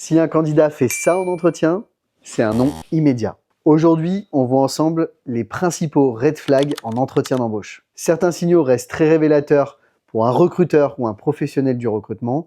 Si un candidat fait ça en entretien, c'est un non immédiat. Aujourd'hui, on voit ensemble les principaux red flags en entretien d'embauche. Certains signaux restent très révélateurs pour un recruteur ou un professionnel du recrutement,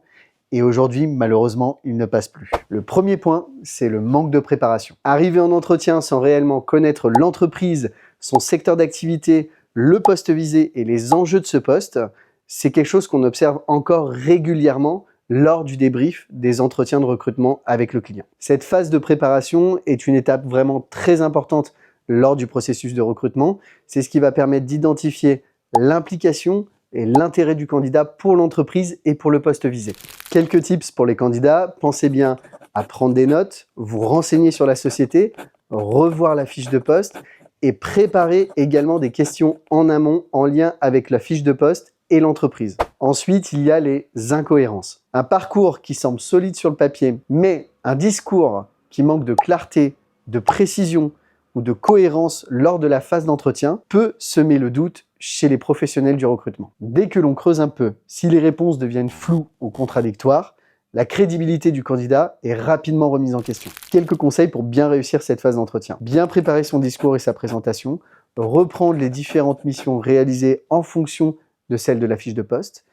et aujourd'hui, malheureusement, ils ne passent plus. Le premier point, c'est le manque de préparation. Arriver en entretien sans réellement connaître l'entreprise, son secteur d'activité, le poste visé et les enjeux de ce poste, c'est quelque chose qu'on observe encore régulièrement lors du débrief des entretiens de recrutement avec le client. Cette phase de préparation est une étape vraiment très importante lors du processus de recrutement. C'est ce qui va permettre d'identifier l'implication et l'intérêt du candidat pour l'entreprise et pour le poste visé. Quelques tips pour les candidats, pensez bien à prendre des notes, vous renseigner sur la société, revoir la fiche de poste et préparer également des questions en amont en lien avec la fiche de poste et l'entreprise. Ensuite, il y a les incohérences. Un parcours qui semble solide sur le papier, mais un discours qui manque de clarté, de précision ou de cohérence lors de la phase d'entretien peut semer le doute chez les professionnels du recrutement. Dès que l'on creuse un peu, si les réponses deviennent floues ou contradictoires, la crédibilité du candidat est rapidement remise en question. Quelques conseils pour bien réussir cette phase d'entretien. Bien préparer son discours et sa présentation, reprendre les différentes missions réalisées en fonction de celle de la fiche de poste,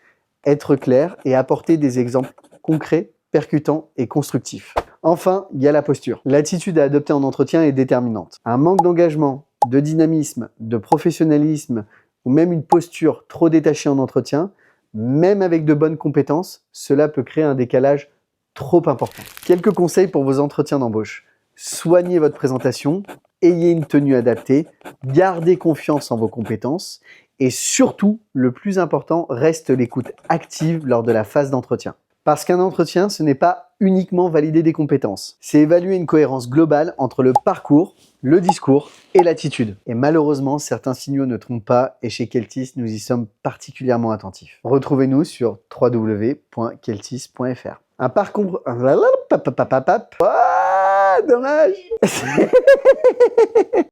être clair et apporter des exemples concrets, percutants et constructifs. Enfin, il y a la posture. L'attitude à adopter en entretien est déterminante. Un manque d'engagement, de dynamisme, de professionnalisme ou même une posture trop détachée en entretien, même avec de bonnes compétences, cela peut créer un décalage trop important. Quelques conseils pour vos entretiens d'embauche. Soignez votre présentation, ayez une tenue adaptée, gardez confiance en vos compétences et surtout, le plus important, reste l'écoute active lors de la phase d'entretien. Parce qu'un entretien, ce n'est pas uniquement valider des compétences, c'est évaluer une cohérence globale entre le parcours, le discours et l'attitude. Et malheureusement, certains signaux ne trompent pas et chez Keltis, nous y sommes particulièrement attentifs. Retrouvez-nous sur www.keltis.fr. Un parcours... Ah, dommage.